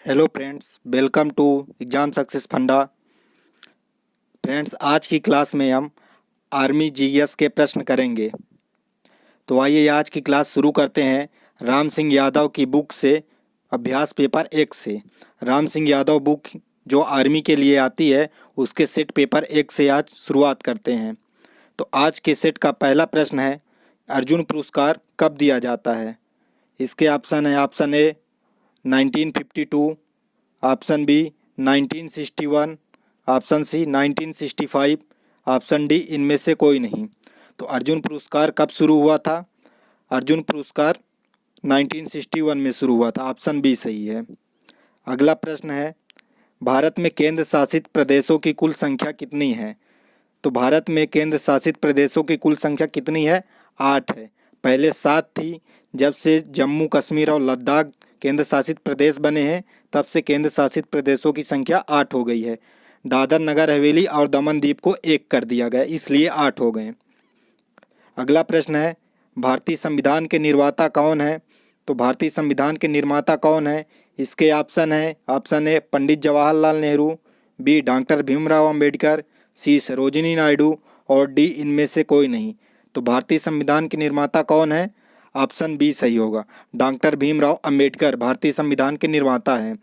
Hello friends, welcome to exam success funda. Friends, आज की class में हम आर्मी जीएस के प्रश्न करेंगे। तो आइए आज की क्लास शुरू करते हैं राम सिंह यादव की बुक से, अभ्यास पेपर 1 से। राम सिंह यादव बुक जो आर्मी के लिए आती है, उसके सेट पेपर 1 से आज शुरुआत करते हैं। तो आज के सेट का पहला प्रश्न है, अर्जुन पुरस्कार कब दिया जाता है? इसके ऑप्शन है, option A 1952, option B 1961, option C 1965, option D इनमें से कोई नहीं। तो अर्जुन पुरस्कार कब शुरू हुआ था? अर्जुन पुरस्कार 1961 में शुरू हुआ था। ऑप्शन बी सही है। अगला प्रश्न है, भारत में केंद्र शासित प्रदेशों की कुल संख्या कितनी है? तो भारत में केंद्र शासित प्रदेशों की कुल संख्या कितनी है? 8 है। पहले 7 थी। जब से जम्मू कश्मीर और लद्दाख केंद्र शासित प्रदेश बने हैं, तब से केंद्र शासित प्रदेशों की संख्या 8 हो गई है। दादर नगर हवेली और दमन द्वीप को 1 कर दिया गया, इसलिए 8 हो गए। अगला प्रश्न है, भारतीय संविधान के निर्माता कौन है? तो भारतीय संविधान के निर्माता कौन है? इसके ऑप्शन है, option A Pandit Jawaharlal Nehru, B doctor Bhimrao Ambedkar, C Sarojini Naidu और डी इनमें से कोई नहीं। तो भारतीय संविधान के निर्माता कौन है? ऑप्शन बी सही होगा, डॉक्टर भीमराव अंबेडकर भारतीय संविधान के निर्माता हैं।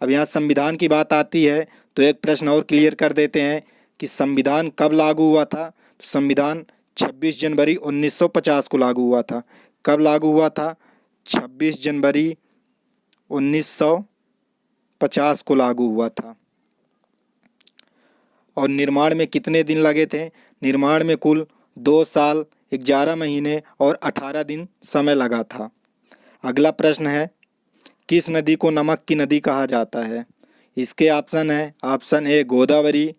अब यहाँ संविधान की बात आती है, तो एक प्रश्न और क्लियर कर देते हैं कि संविधान कब लागू हुआ था। तो संविधान 26 जनवरी 1950 को लागू हुआ था। कब लागू हुआ था? 26 जनवरी 1950 को लागू हुआ था। और निर्माण में कितने दिन लगे थे? निर्माण में कुल 2 साल 11 महीने और 18 दिन समय लगा था। अगला प्रश्न है, किस नदी को नमक की नदी कहा जाता है? इसके ऑप्शन है, option A Godavari,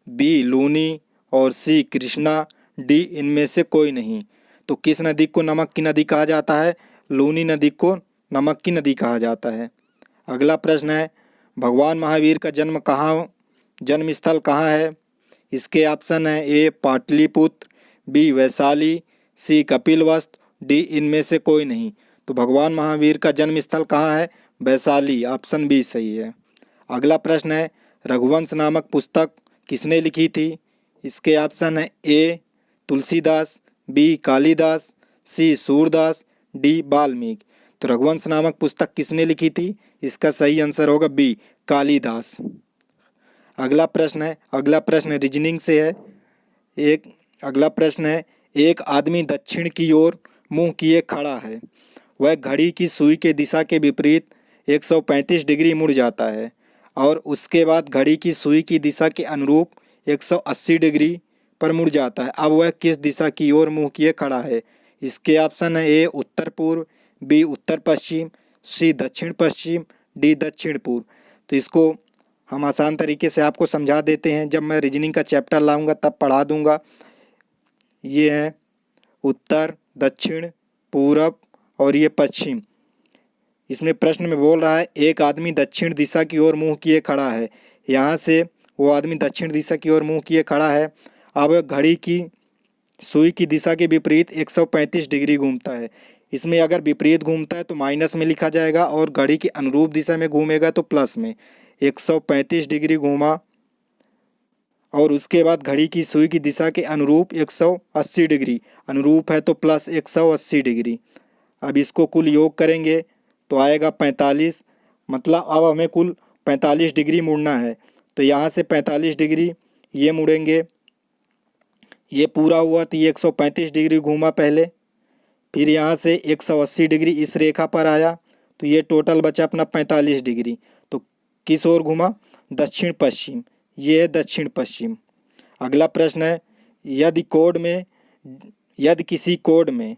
B Luni और सी कृष्णा, डी इनमें से कोई नहीं। तो किस नदी को नमक की नदी कहा जाता है? लूनी नदी को नमक की नदी कहा जाता है। अगला प्रश्न है, भगवान महावीर का जन्म स्थल कहाँ है? इसके ऑप्शन है, ए पाटलिपुत्र, बी वैशाली, सी कपिलवस्तु, डी इनमें से कोई नहीं। तो भगवान महावीर का जन्म स्थल कहाँ है? वैशाली, ऑप्शन बी सही है। अगला प्रश्न है, रघुवंश नामक पुस्तक किसने लिखी थी? इसके ऑप्शन है, ए तुलसीदास, बी कालिदास, सी सूरदास, डी वाल्मीकि। तो रघुवंश नामक पुस्तक किसने लिखी थी? इसका सही आंसर होगा बी कालिदास। अगला प्रश्न रीजनिंग से है। अगला प्रश्न है, एक आदमी दक्षिण की ओर मुंह किए खड़ा है। वह घड़ी की सुई के दिशा के विपरीत 135 डिग्री मुड़ जाता है और उसके बाद घड़ी की सुई की दिशा के अनुरूप 180 डिग्री पर मुड़ जाता है। अब वह किस दिशा की ओर मुंह किए खड़ा है? इसके ऑप्शन है, ए उत्तर पूर्व, बी उत्तर पश्चिम, सी दक्षिण पश्चिम, डी दक्षिण पूर्व। तो इसको हम आसान तरीके से आपको समझा देते हैं, जब मैं रीजनिंग का चैप्टर लाऊंगा तब पढ़ा दूंगा। ये है उत्तर, दक्षिण, पूरब और ये पश्चिम। इसमें प्रश्न में बोल रहा है, एक आदमी दक्षिण दिशा की ओर मुंह किए खड़ा है। यहाँ से वो आदमी दक्षिण दिशा की ओर मुंह किए खड़ा है। अब घड़ी की सुई की दिशा के विपरीत 135 डिग्री घूमता है। इसमें अगर विपरीत घूमता है तो माइनस में लिखा जाएगा और घड़ी की अनुरूप दिशा में घूमेगा तो प्लस में। 135 डिग्री घूमा और उसके बाद घड़ी की सुई की दिशा के अनुरूप 180 डिग्री, अनुरूप है तो प्लस 180 डिग्री। अब इसको कुल योग करेंगे तो आएगा 45। मतलब अब हमें कुल 45 डिग्री मुड़ना है। तो यहाँ से 45 डिग्री ये मुड़ेंगे, ये पूरा हुआ तो ये 135 डिग्री घूमा पहले। फिर यहाँ से 180 डिग्री इस रेखा पर आया तो ये टोटल बचा अपना 45 डिग्री। तो किस ओर घूमा? दक्षिण पश्चिम। ये है दक्षिण पश्चिम। अगला प्रश्न है, यदि किसी कोड में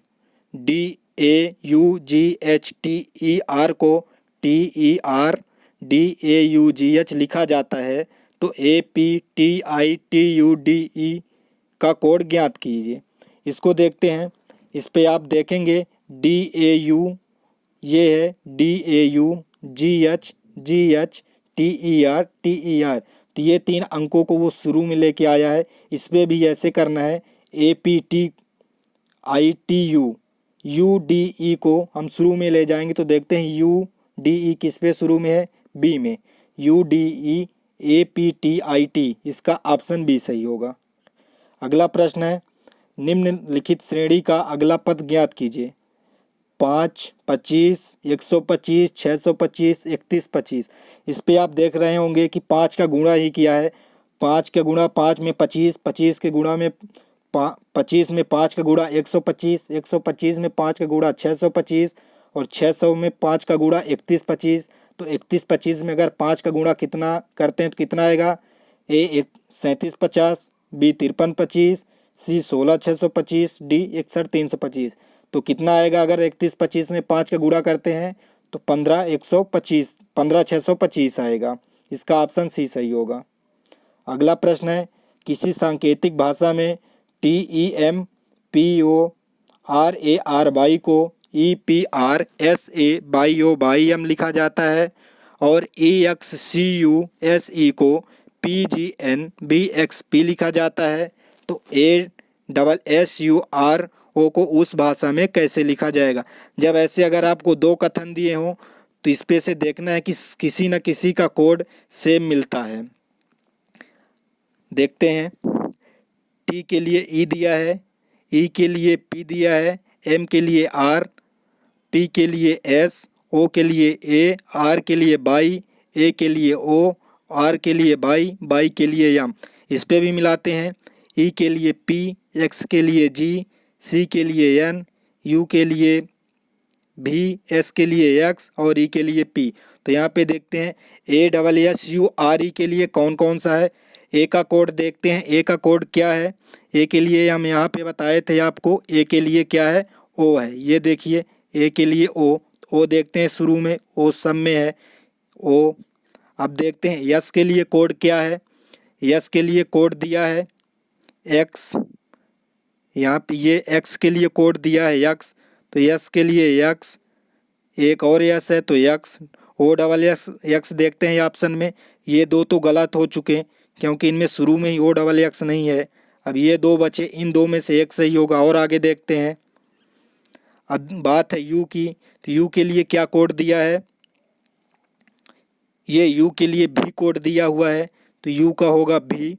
DAUGHTER को TERDAUGH लिखा जाता है तो APTITUDE का कोड ज्ञात कीजिए। इसको देखते हैं। इस पे आप देखेंगे DAU, ये है DAUGHGHTER। तो ये 3 अंकों को वो शुरू में लेके आया है। इस पर भी ऐसे करना है। APTITUDE को हम शुरू में ले जाएंगे तो देखते हैं UDE किस पे शुरू में है? बी में UDEAPTIT, इसका ऑप्शन बी सही होगा। अगला प्रश्न है, निम्नलिखित श्रेणी का अगला पद ज्ञात कीजिए। 5, 25, 125, 625, 3125। इस पे आप देख रहे होंगे कि 5 का गुणा ही किया है। 5 का गुणा 5 में 25, 25 के गुणा में 25 में 5 का गुणा 125, 125 में 5 का गुणा 625 और 600 में 5 का गुणा 3125। तो 3125 में अगर 5 का गुणा कितना करते हैं तो कितना आएगा? ए 3750, बी 5325, सी 16625, डी 61325। तो कितना आएगा अगर 3125 में 5 का गुणा करते हैं? तो 15625 आएगा। इसका ऑप्शन सी सही होगा। अगला प्रश्न है, किसी सांकेतिक भाषा में TEMPORARY को EPRSABYOBYM लिखा जाता है और EXCUSE को PGNBXP लिखा जाता है। तो ASSURO को उस भाषा में कैसे लिखा जाएगा? जब ऐसे अगर आपको दो कथन दिए हों तो इस पे से देखना है कि किसी न किसी का कोड सेम मिलता है। देखते हैं, टी के लिए ई दिया है, ई के लिए पी दिया है, एम के आर, पी के लिए एस, ओ के लिए ए, आर के लिए बाई, ए के लिए ओ, आर के लिए बाई, बाई के लिए यम। इस पे भी मिलाते हैं, ई के लिए पी, एक्स के लिए जी, सी के लिए एन, यू के लिए भी, एस के लिए एक्स और ई के लिए पी। तो यहाँ पे देखते हैं ASSURE के लिए कौन कौन सा है। ए का कोड देखते हैं, ए का कोड क्या है। ए के लिए हम यहाँ पे बताए थे आपको, ए के लिए क्या है? ओ है। ये देखिए ए के लिए ओ देखते हैं शुरू में, ओ सब में है ओ। अब देखते हैं यस के लिए कोड क्या है। यस के लिए कोड दिया है एक्स, यहाँ पे ये एक्स के लिए कोड दिया है यक्स, तो यस के लिए यक्स, एक और यस है तो यक्स। OXX देखते हैं ऑप्शन में, ये दो तो गलत हो चुके क्योंकि इनमें शुरू में ही OXX नहीं है। अब ये दो बचे, इन दो में से एक सही होगा। और आगे देखते हैं, अब बात है यू की, तो यू के लिए क्या कोड दिया है? ये यू के लिए भी कोड दिया हुआ है, तो यू का होगा भी,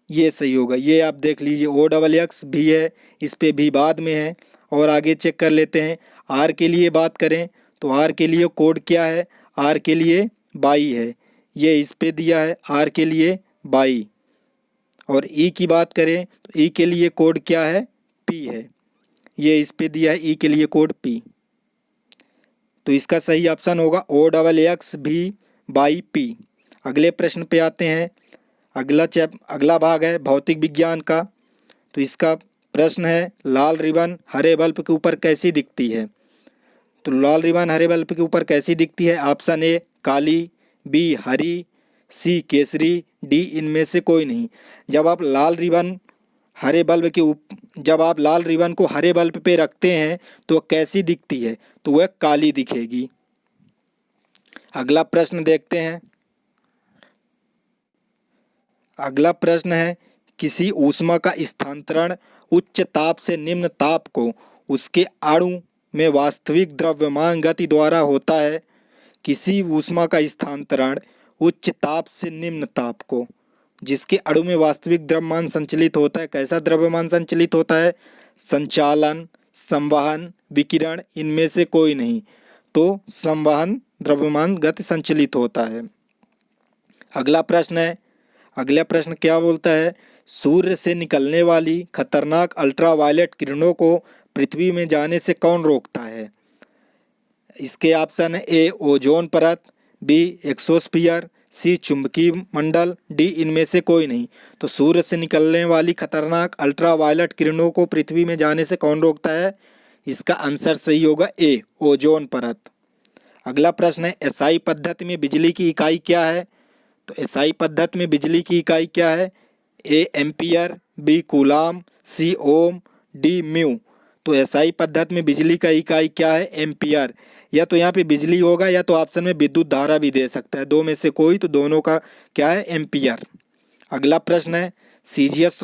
ये सही होगा। ये आप देख लीजिए OXX भी है, इस पे भी बाद में है। और आगे चेक कर लेते हैं, आर के लिए बात करें तो आर के लिए कोड क्या है? आर के लिए बाई है, ये इस पे दिया है आर के लिए बाई। और ई की बात करें तो ई के लिए कोड क्या है? पी है, ये इस पे दिया है ई के लिए कोड पी। तो इसका सही ऑप्शन होगा OXX भी बाई पी। अगले प्रश्न पे आते हैं। अगला भाग है भौतिक विज्ञान का। तो इसका प्रश्न है, लाल रिबन हरे बल्ब के ऊपर कैसी दिखती है? तो लाल रिबन हरे बल्ब के ऊपर कैसी दिखती है? ऑप्शन ए काली, बी हरी, सी केसरी, डी इनमें से कोई नहीं। जब आप लाल रिबन को हरे बल्ब पे रखते हैं तो वह कैसी दिखती है? तो वह काली दिखेगी। अगला प्रश्न देखते हैं। अगला प्रश्न है, किसी ऊष्मा का स्थानांतरण उच्च ताप से निम्न ताप को उसके अणु में वास्तविक द्रव्यमान गति द्वारा होता है। किसी ऊष्मा का स्थानांतरण उच्च ताप से निम्न ताप को, जिसके अणु में वास्तविक द्रव्यमान संचलित होता है। कैसा द्रव्यमान संचलित होता है? संचालन, संवहन, विकिरण, इनमें से कोई नहीं। तो संवहन द्रव्यमान गति संचलित होता है। अगला प्रश्न है, अगला प्रश्न क्या बोलता है? सूर्य से निकलने वाली खतरनाक अल्ट्रावायलेट किरणों को पृथ्वी में जाने से कौन रोकता है? इसके ऑप्शन है ए ओजोन परत, बी एक्सोस्फीयर, सी चुंबकीय मंडल, डी इनमें से कोई नहीं। तो सूर्य से निकलने वाली खतरनाक अल्ट्रावायलेट किरणों को पृथ्वी में जाने से कौन रोकता है? इसका आंसर सही होगा ए ओजोन परत। अगला प्रश्न है, एसआई पद्धति में बिजली की इकाई क्या है? तो एसआई पद्धति में बिजली की इकाई क्या है? A ampere, B coulomb, C ohm, D mu. तो एसआई पद्धति में बिजली का इकाई क्या है? एम्पियर। या तो यहाँ पे बिजली होगा या तो ऑप्शन में विद्युत धारा भी दे सकता है, दो में से कोई। तो दोनों का क्या है? एम्पियर। अगला प्रश्न है, सीजीएस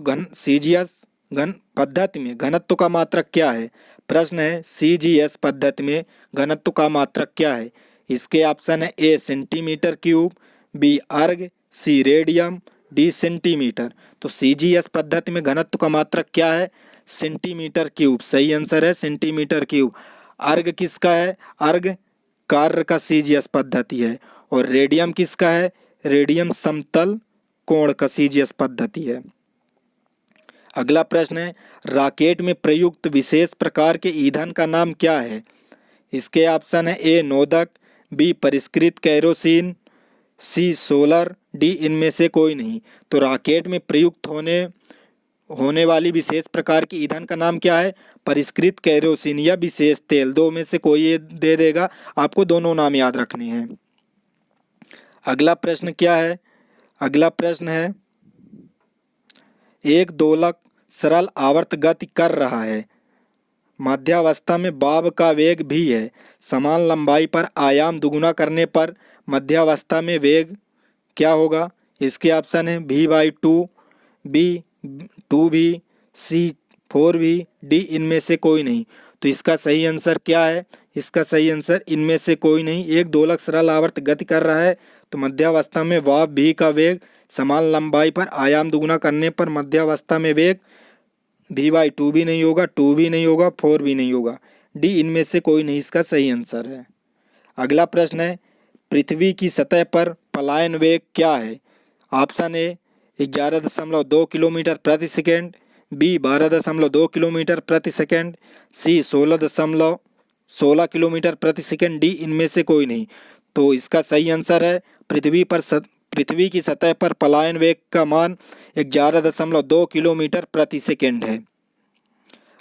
घन पद्धति में घनत्व का मात्रक क्या है? प्रश्न है, सीजीएस पद्धति में घनत्व का मात्रक क्या है? इसके ऑप्शन है ए सेंटीमीटर क्यूब, बी अर्ग, सी रेडियम, डी सेंटीमीटर। तो सीजीएस पद्धति में घनत्व का मात्रक क्या है? Centimetre cube. सही आंसर है सेंटीमीटर क्यूब। अर्ग किसका है? अर्ग कार्य का सीजीएस पद्धति है। और रेडियम किसका है? रेडियम समतल कोण का सीजीएस पद्धति है। अगला प्रश्न है, रॉकेट में प्रयुक्त विशेष प्रकार के ईंधन का नाम क्या है? इसके ऑप्शन है ए नोदक, बी परिष्कृत केरोसिन, सी सोलर, डी इनमें से कोई नहीं। तो रॉकेट में प्रयुक्त होने वाली विशेष प्रकार की ईंधन का नाम क्या है? परिष्कृत केरोसिन या विशेष तेल। दो में से कोई ये दे देगा, आपको दोनों नाम याद रखने हैं। अगला प्रश्न क्या है? अगला प्रश्न है, एक दोलक सरल आवर्त गति कर रहा है, मध्यावस्था में बाब का वेग भी है, समान लंबाई पर आयाम दुगुना करने पर मध्यावस्था में वेग क्या होगा? इसके ऑप्शन है v/2, बी 2v, सी 4v, डी इनमें से कोई नहीं। तो इसका सही आंसर क्या है? इसका सही आंसर इनमें से कोई नहीं। एक दोलक सरल आवर्त गति कर रहा है तो मध्यावस्था में वाब भी का वेग समान लंबाई पर आयाम दुगुना करने पर मध्यावस्था में वेग v/2 भी नहीं होगा, 2 भी नहीं होगा, 4 भी नहीं होगा। डी इनमें से कोई नहीं इसका सही आंसर है। अगला प्रश्न है, पृथ्वी की सतह पर पलायन वेग क्या है? ऑप्शन ए 11.2 किलोमीटर प्रति सेकेंड, बी 12.2 किलोमीटर प्रति सेकेंड, सी 16 किलोमीटर प्रति सेकेंड, डी इनमें से कोई नहीं। तो इसका सही आंसर है पृथ्वी की सतह पर पलायन वेग का मान 11.2 किलोमीटर प्रति सेकेंड है।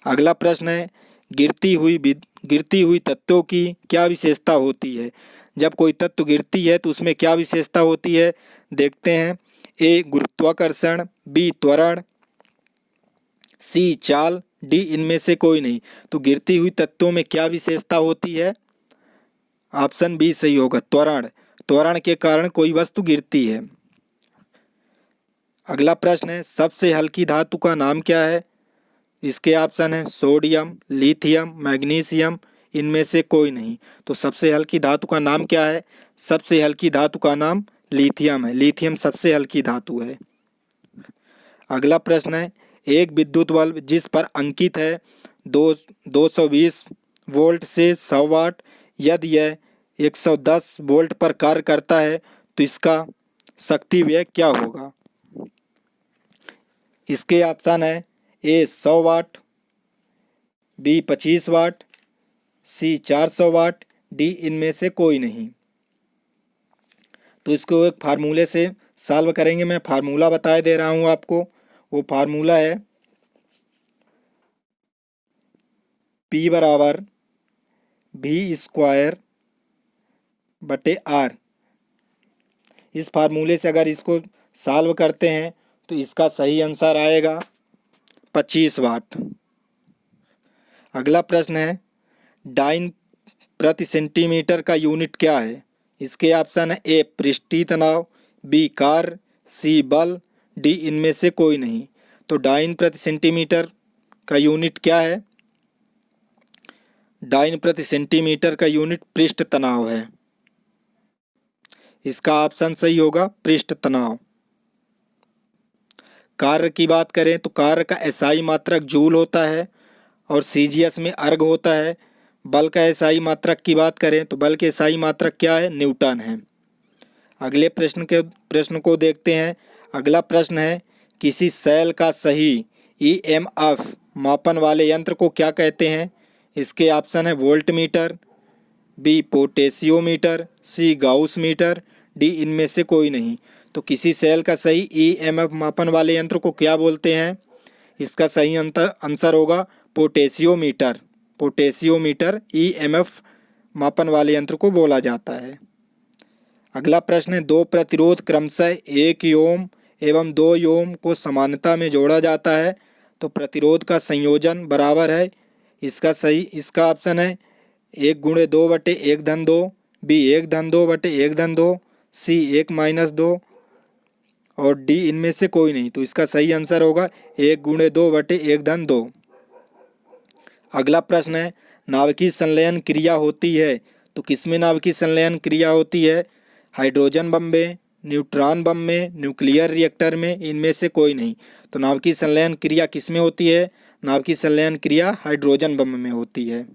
अगला प्रश्न है, गिरती हुई तत्वों की क्या विशेषता होती है? जब कोई तत्व गिरती है तो उसमें क्या विशेषता होती है? देखते हैं। ए गुरुत्वाकर्षण, बी त्वरण, सी चाल, डी इनमें से कोई नहीं। तो गिरती हुई तत्वों में क्या विशेषता होती है? ऑप्शन बी सही होगा, त्वरण। त्वरण के कारण कोई वस्तु गिरती है। अगला प्रश्न है, सबसे हल्की धातु का नाम क्या है? इसके ऑप्शन है सोडियम, लिथियम, मैग्नीशियम, इनमें से कोई नहीं। तो सबसे हल्की धातु का नाम क्या है? सबसे हल्की धातु का नाम लिथियम है। लिथियम सबसे हल्की धातु है। अगला प्रश्न है, एक विद्युत बल्ब जिस पर अंकित है 220 वोल्ट से 100 वाट, यदि यह 110 वोल्ट पर कार्य करता है तो इसका शक्ति व्यय क्या होगा? इसके ऑप्शन है ए 100 वाट, बी 25 वाट, सी 400 वाट, डी इनमें से कोई नहीं। तो इसको एक फार्मूले से सॉल्व करेंगे। मैं फार्मूला बता दे रहा हूँ आपको। वो फार्मूला है P बराबर v² बटे R। इस फार्मूले से अगर इसको सॉल्व करते हैं तो इसका सही आंसर आएगा 25 वाट। अगला प्रश्न है, डाइन प्रति सेंटीमीटर का यूनिट क्या है? इसके ऑप्शन है ए पृष्ठीय तनाव, बी कार्य, सी बल, डी इनमें से कोई नहीं। तो डाइन प्रति सेंटीमीटर का यूनिट क्या है? डाइन प्रति सेंटीमीटर का यूनिट पृष्ठ तनाव है। इसका ऑप्शन सही होगा, पृष्ठ तनाव। कार्य की बात करें तो कार्य का एसआई मात्रक जूल होता है और सीजीएस में अर्ग होता है। बल का एसआई मात्रक की बात करें तो बल के एसआई मात्रक क्या है? न्यूटन है। अगले प्रश्न को देखते हैं। अगला प्रश्न है, किसी सेल का सही ईएमएफ मापन वाले यंत्र को क्या कहते हैं? इसके ऑप्शन है वोल्टमीटर, बी पोटेशियोमीटर, सी गाउस मीटर, डी इनमें से कोई नहीं। तो किसी सेल का सही ईएमएफ मापन वाले यंत्र को क्या बोलते हैं? इसका सही आंसर होगा पोटेशियोमीटर। पोटेशियोमीटर ईएमएफ मापन वाले यंत्र को बोला जाता है। अगला प्रश्न है, दो प्रतिरोध क्रमशः 1 ओम एवं 2 ओम को समानता में जोड़ा जाता है तो प्रतिरोध का संयोजन बराबर है। इसका ऑप्शन है 1/2/1/2, बी 1/2/1/2, सी 1-2 और डी इनमें से कोई नहीं। तो इसका सही आंसर होगा 1/2/1/2। अगला प्रश्न है, नाभिकीय संलयन क्रिया होती है तो किसमें नाभिकीय संलयन क्रिया होती है? हाइड्रोजन बम में, न्यूट्रॉन बम में, न्यूक्लियर रिएक्टर में, इनमें से कोई नहीं। तो नाभिकीय संलयन क्रिया किसमें होती है? नाभिकीय संलयन क्रिया हाइड्रोजन बम में होती है।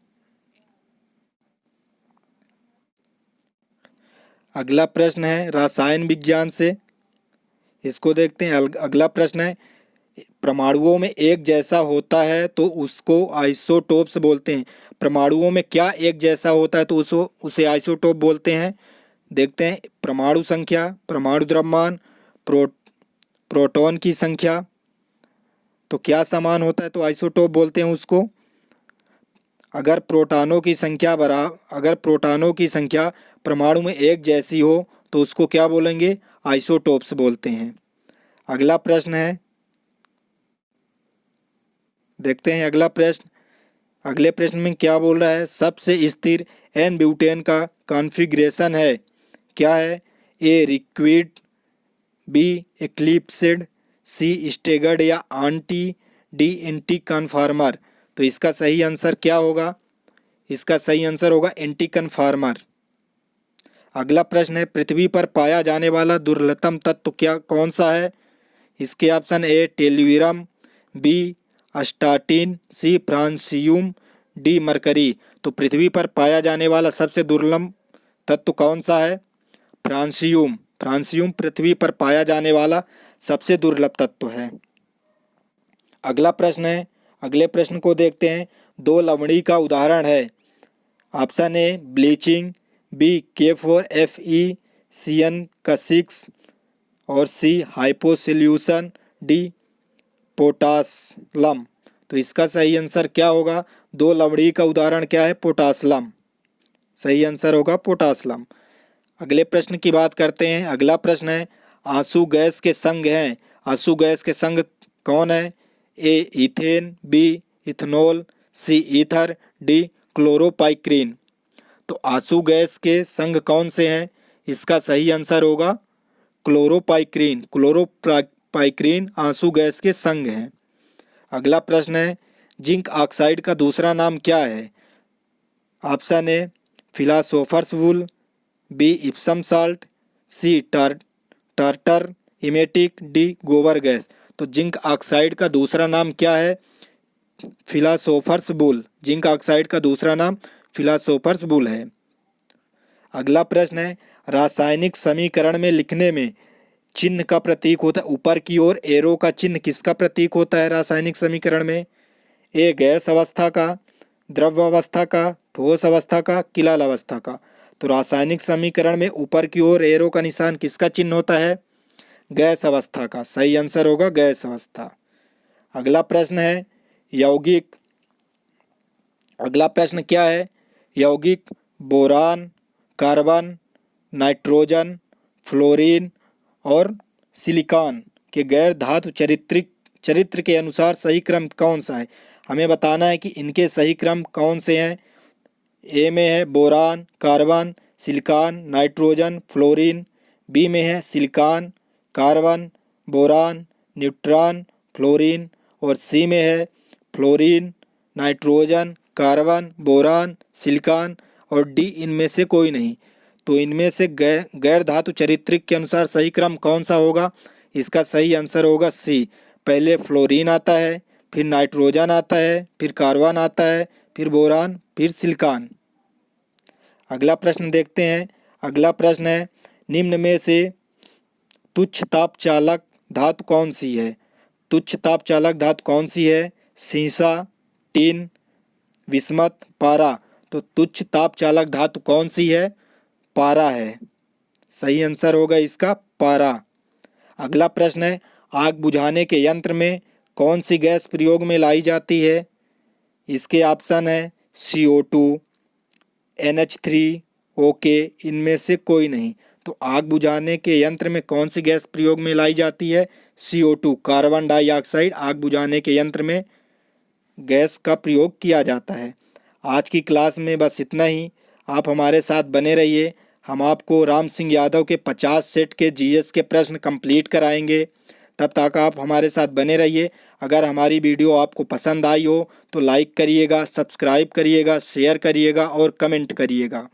अगला प्रश्न है रसायन विज्ञान से, इसको देखते हैं। अगला प्रश्न है परमाणुओं में एक जैसा होता है तो उसको आइसोटोप्स बोलते हैं। परमाणुओं में क्या एक जैसा होता है तो उसे आइसोटोप बोलते हैं। देखते हैं परमाणु संख्या, परमाणु द्रव्यमान, प्रोटॉन की संख्या, तो क्या समान होता है तो आइसोटोप बोलते हैं उसको। अगर प्रोटॉनों की संख्या परमाणु में एक जैसी हो तो उसको क्या बोलेंगे? आइसोटोप्स बोलते हैं। अगला प्रश्न है, देखते हैं अगला प्रश्न। अगले प्रश्न में क्या बोल रहा है? सबसे स्थिर एन ब्यूटेन का कॉन्फ़िगरेशन है, क्या है? A liquid, B eclipsed, C staggered या आंटी, डी एंटी कन्फॉर्मर। तो इसका सही आंसर क्या होगा? इसका सही आंसर होगा एंटी कन्फॉर्मर। अगला प्रश्न है पृथ्वी पर पाया जाने वाला दुर्लभतम तत्व क्या कौन सा है? इसके option A tellurium, B astatine, C francium, D mercury. तो पृथ्वी पर पाया जाने वाला सबसे दुर्लभ तत्व कौन सा है? फ्रांसियम। फ्रांसियम पृथ्वी पर पाया जाने वाला सबसे दुर्लभ तत्व है। अगला प्रश्न है, अगले प्रश्न को देखते हैं। दो लवणी का उदाहरण है। Option A bleaching, B K4FE, CN का 6 और सी हाइपोसोल्यूशन, डी पोटासलम। तो इसका सही आंसर क्या होगा? दो लवणी का उदाहरण क्या है? पोटासलम। सही आंसर होगा पोटासलम। अगले प्रश्न की बात करते हैं। अगला प्रश्न है आंसू गैस के संघ हैं। आंसू गैस के संघ कौन है? ए इथेन, बी इथेनॉल, सी ईथर, डी क्लोरोपाइक्रीन। तो आंसू गैस के संघ कौन से हैं? इसका सही आंसर होगा क्लोरोपाइक्रीन। क्लोरोपाइक्रीन आंसू गैस के संघ हैं। अगला प्रश्न है जिंक ऑक्साइड का दूसरा नाम क्या है? Option A philosopher's wool, B Epsom salt, C tartar emetic, D gobar gas. तो जिंक ऑक्साइड का दूसरा नाम क्या है? फिलासोफर्स वूल। जिंक ऑक्साइड का दूसरा नाम फिलासोफर्स वूल है। अगला प्रश्न है रासायनिक समीकरण में लिखने में चिन्ह का प्रतीक होता है, ऊपर की ओर एरो का चिन्ह किसका प्रतीक होता है रासायनिक समीकरण में? ए गैस अवस्था का, द्रव अवस्था का, ठोस अवस्था का, किलाल अवस्था का। तो रासायनिक समीकरण में ऊपर की ओर एरो का निशान किसका चिन्ह होता है? गैस अवस्था का। सही आंसर होगा गैस अवस्था। अगला प्रश्न है यौगिक। अगला प्रश्न क्या है? यौगिक बोरान, कार्बन, नाइट्रोजन, फ्लोरीन और सिलिकॉन के गैर धातु चरित्र के अनुसार सही क्रम कौन सा है? हमें बताना है कि इनके सही क्रम कौन से हैं। ए में है boron, carbon, silicon, nitrogen, fluorine. B में है silicon, carbon, boron, neutron, fluorine. और सी में है fluorine, nitrogen, carbon, boron, silicon और डी इनमें से कोई नहीं। तो इनमें से गैर धातु चरित्रिक के अनुसार सही क्रम कौन सा होगा? इसका सही आंसर होगा सी। पहले फ्लोरीन आता है, फिर नाइट्रोजन आता है, फिर कार्बन आता है, फिर बोरान, फिर सिलिकॉन। अगला प्रश्न देखते हैं। अगला प्रश्न है निम्न में से तुच्छ ताप चालक धातु कौन सी है? तुच्छ ताप चालक धातु कौन सी है? सीसा, टिन, विस्मत, पारा। तो तुच्छ ताप चालक धातु कौन सी है? पारा है। सही आंसर होगा इसका पारा। अगला प्रश्न है आग बुझाने के यंत्र में कौन सी गैस प्रयोग में लाई जाती है? इसके ऑप्शन है CO2, NH3, इनमें से कोई नहीं। तो आग बुझाने के यंत्र में कौन सी गैस प्रयोग में लाई जाती है? CO2, कार्बन डाइऑक्साइड आग बुझाने के यंत्र में गैस का प्रयोग किया जाता है। आज की क्लास में बस इतना ही। आप हमारे साथ बने रहिए। हम आपको राम सिंह यादव के 50 सेट के GS के प्रश्न कंप्लीट कराएंगे। तब तक आप हमारे साथ बने रहिए। अगर हमारी वीडियो आपको पसंद आई हो तो लाइक करिएगा, सब्सक्राइब करिएगा, शेयर करिएगा और कमेंट करिएगा।